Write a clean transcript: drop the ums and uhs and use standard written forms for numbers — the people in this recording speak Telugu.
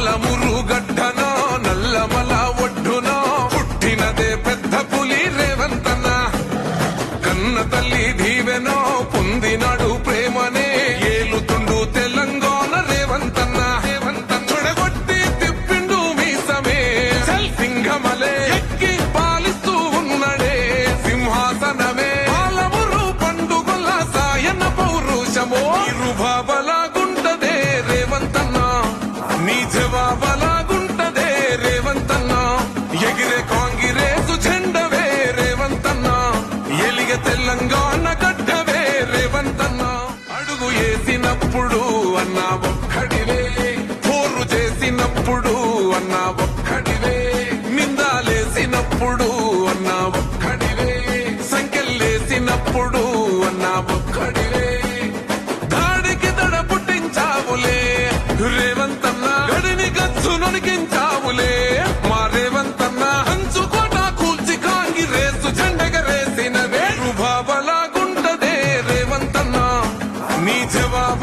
పాలమురు గడ్డన నల్లమల ఒడ్డున పుట్టినదే పెద్ద పులి రేవంతన్న కన్న తల్లి దీవెనో పొందినాడు ప్రేమనే ఏలుతుండు తెలంగాణ రేవంతన్న చెడగొట్టి తిప్పిండు మీసమే సింహమలే ఎక్కి పాలిస్తూ ఉన్నడే సింహాసనమే పాలమురు పండుగల సాయన పౌరుషమో ఇరుభావలాగుంటదే రేవంతన్న నీ జవాబలాగుంటదే రేవంతన్న ఎగిరే కాంగిరేసు జెండవే రేవంతన్న ఎలిగ తెలంగాణ గడ్డవే రేవంతన్న అడుగు వేసినప్పుడు అన్నా ఒక్కడివే పోరు చేసినప్పుడు అన్నా ఒక్కడివే నిందాలేసినప్పుడు అన్నా ఒక్కడివే సంఖ్యలేసినప్పుడు అన్నా ఒక్కడివే దాడికి దడ పుట్టించావులే రేవంతన్న గడిని గచ్చు నొనికించావులే మా రేవంతన్న హంచుకోట కూల్చి కాంగిరేసు జెండెగరేసిన వేరు భావలాగుంటదే రేవంతన్న నీ జవాబ